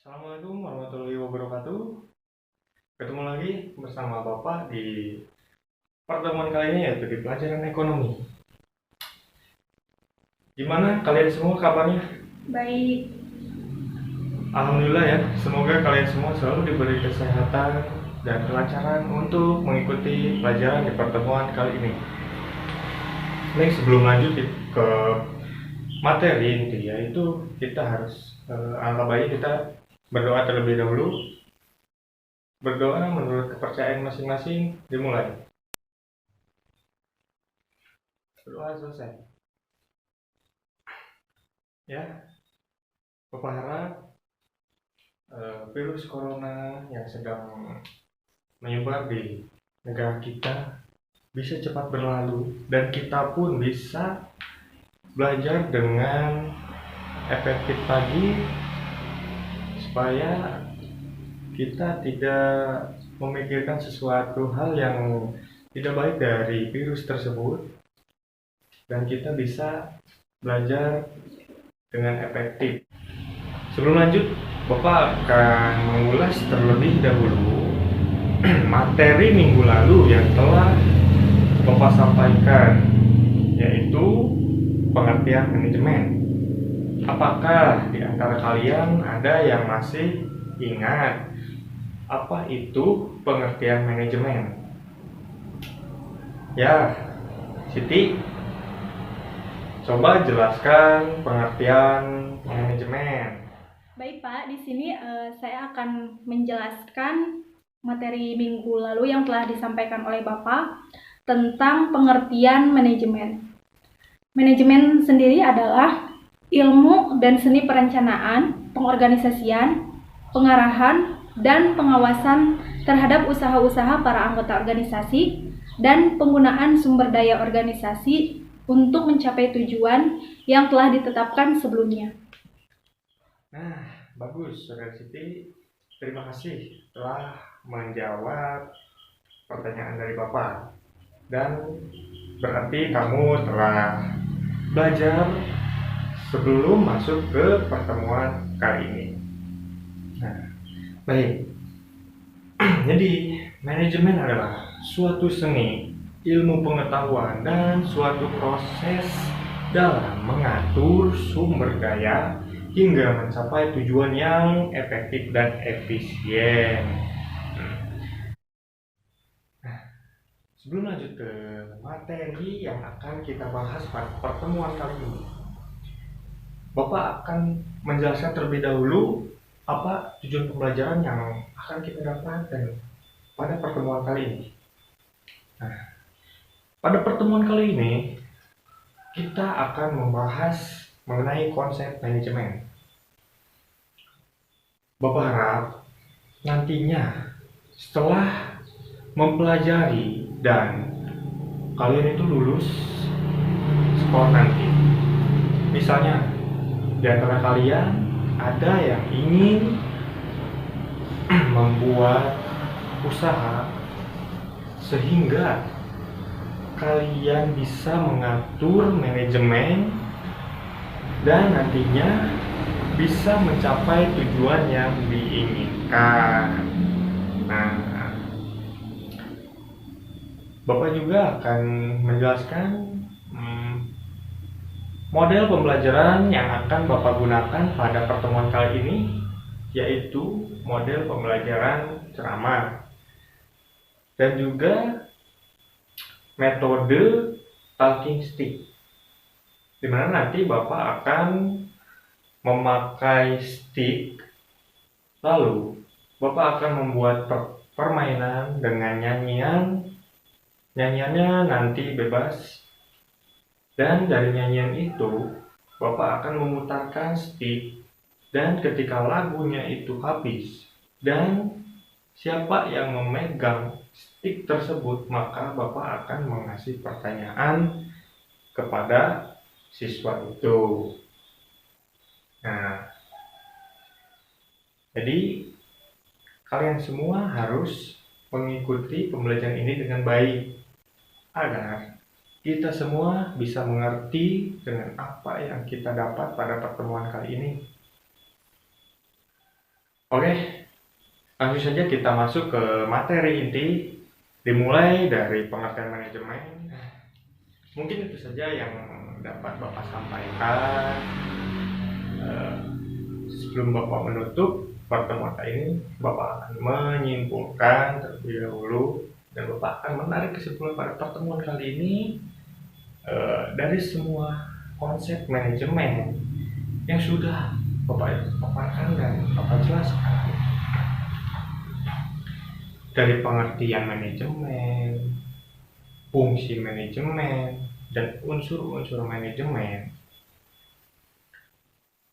Assalamualaikum warahmatullahi wabarakatuh. Ketemu lagi bersama Bapak di pertemuan kali ini, yaitu di pelajaran ekonomi. Gimana kalian semua kabarnya? Baik, Alhamdulillah ya, semoga kalian semua selalu diberi kesehatan dan kelancaran untuk mengikuti pelajaran di pertemuan kali ini. Baik, sebelum lanjut ke materi inti, yaitu kita harus alangkah baik kita berdoa terlebih dahulu. Berdoa menurut kepercayaan masing-masing dimulai. Berdoa selesai. Ya, Bapak harap virus corona yang sedang menyebar di negara kita bisa cepat berlalu dan kita pun bisa belajar dengan efektif lagi supaya kita tidak memikirkan sesuatu hal yang tidak baik dari virus tersebut dan kita bisa belajar dengan efektif. Sebelum lanjut, Bapak akan mengulas terlebih dahulu materi minggu lalu yang telah Bapak sampaikan, yaitu pengertian manajemen. Apakah di antara kalian ada yang masih ingat apa itu pengertian manajemen? Ya, Siti, coba jelaskan pengertian manajemen. baik Pak. Di sini saya akan menjelaskan materi minggu lalu yang telah disampaikan oleh Bapak tentang pengertian manajemen. Manajemen sendiri adalah ilmu dan seni perencanaan, pengorganisasian, pengarahan, dan pengawasan terhadap usaha-usaha para anggota organisasi dan penggunaan sumber daya organisasi untuk mencapai tujuan yang telah ditetapkan sebelumnya. Nah, bagus, Saudara Siti. Terima kasih telah menjawab pertanyaan dari Bapak. Dan berarti kamu telah belajar sebelum masuk ke pertemuan kali ini. Nah, baik. Jadi, manajemen adalah suatu seni, ilmu pengetahuan, dan suatu proses dalam mengatur sumber daya hingga mencapai tujuan yang efektif dan efisien. Nah, sebelum lanjut ke materi yang akan kita bahas pada pertemuan kali ini, Bapak akan menjelaskan terlebih dahulu apa tujuan pembelajaran yang akan kita dapatkan pada pertemuan kali ini. Nah, pada pertemuan kali ini kita akan membahas mengenai konsep manajemen. Bapak harap nantinya setelah mempelajari dan kalian itu lulus sekolah nanti, misalnya di antara kalian ada yang ingin membuat usaha sehingga kalian bisa mengatur manajemen dan nantinya bisa mencapai tujuan yang diinginkan. Nah, Bapak juga akan menjelaskan model pembelajaran yang akan Bapak gunakan pada pertemuan kali ini, yaitu model pembelajaran ceramah dan juga metode talking stick, di mana nanti Bapak akan memakai stick, lalu Bapak akan membuat permainan dengan nyanyiannya nanti bebas, dan dari nyanyian itu Bapak akan memutarkan stick, dan ketika lagunya itu habis dan siapa yang memegang stick tersebut, maka Bapak akan mengasih pertanyaan kepada siswa itu. Nah, jadi kalian semua harus mengikuti pembelajaran ini dengan baik agar kita semua bisa mengerti dengan apa yang kita dapat pada pertemuan kali ini. Oke, langsung saja kita masuk ke materi inti, dimulai dari pengertian manajemen. Mungkin itu saja yang dapat Bapak sampaikan. Sebelum Bapak menutup pertemuan ini, Bapak akan menyimpulkan terlebih dahulu dan Bapak akan menarik kesimpulan pada pertemuan kali ini dari semua konsep manajemen yang sudah Bapak paparkan dan Bapak jelaskan. Dari pengertian manajemen, fungsi manajemen, dan unsur-unsur manajemen.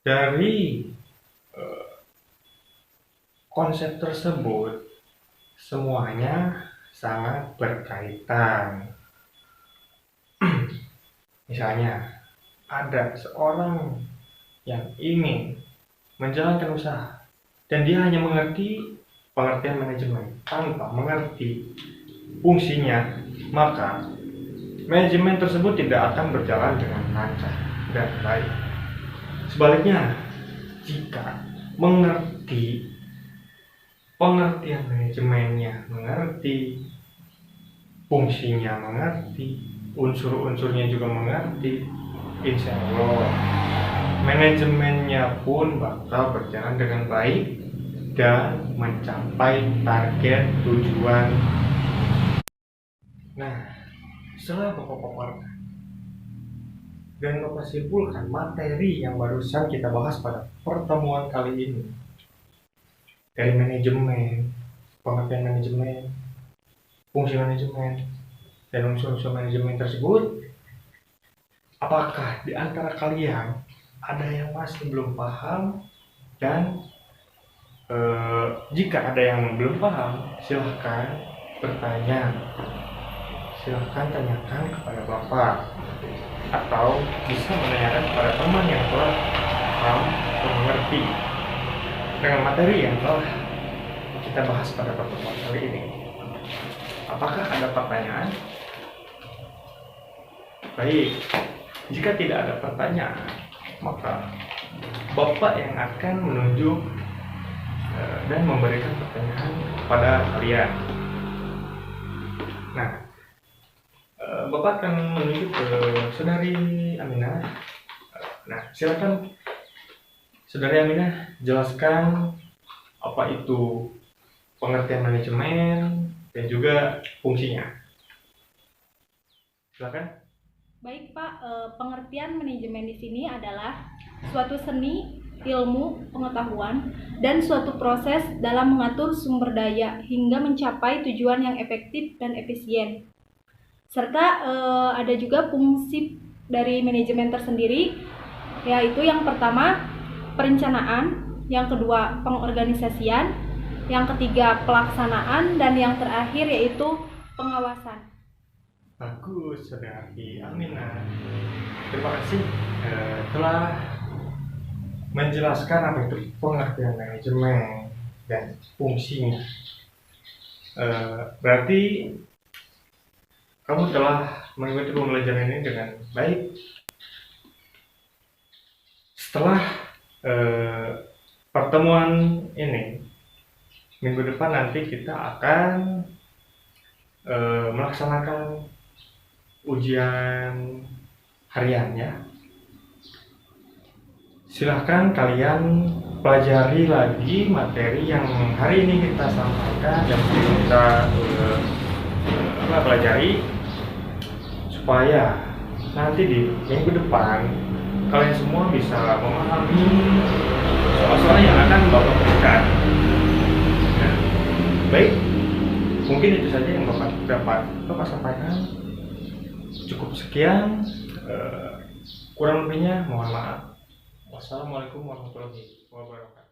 Dari konsep tersebut semuanya sangat berkaitan. Misalnya, ada seorang yang ingin menjalankan usaha dan dia hanya mengerti pengertian manajemen tanpa mengerti fungsinya, maka manajemen tersebut tidak akan berjalan dengan lancar dan baik. Sebaliknya, jika mengerti pengertian manajemennya, mengerti fungsinya, mengerti unsur-unsurnya juga mengerti, insya Allah manajemennya pun bakal berjalan dengan baik dan mencapai target tujuan. Nah, setelah Bapak paparkan dan Bapak simpulkan materi yang barusan kita bahas pada pertemuan kali ini, dari manajemen, pengertian manajemen, fungsi manajemen, dan unsur-unsur manajemen tersebut, apakah di antara kalian ada yang masih belum paham? Dan jika ada yang belum paham, silahkan bertanya, silahkan tanyakan kepada Bapak, atau bisa menanyakan kepada teman yang telah paham atau mengerti dengan materi yang telah kita bahas pada pertemuan kali ini. Apakah ada pertanyaan? Baik, jika tidak ada pertanyaan, maka Bapak yang akan menunjuk dan memberikan pertanyaan kepada kalian. Nah, Bapak akan menunjuk ke Saudari Aminah. Nah, silakan Saudari Aminah jelaskan apa itu pengertian manajemen dan juga fungsinya. Silakan. Baik Pak, pengertian manajemen di sini adalah suatu seni, ilmu, pengetahuan, dan suatu proses dalam mengatur sumber daya hingga mencapai tujuan yang efektif dan efisien. Serta ada juga fungsi dari manajemen tersendiri, yaitu yang pertama perencanaan, yang kedua pengorganisasian, yang ketiga pelaksanaan, dan yang terakhir yaitu pengawasan. Bagus, Saudari Aminah. Terima kasih telah menjelaskan apa itu pengertian manajemen dan fungsinya. Berarti kamu telah mengikuti pembelajaran ini dengan baik. Setelah pertemuan ini, minggu depan nanti kita akan melaksanakan ujian harian ya. Silahkan kalian pelajari lagi materi yang hari ini kita sampaikan, yang kita pelajari, supaya nanti di minggu depan kalian semua bisa memahami soal-soal yang akan Bapak berikan. Nah, baik, mungkin itu saja yang Bapak sampaikan. Cukup sekian, kurang lebihnya mohon maaf. Wassalamualaikum warahmatullahi wabarakatuh.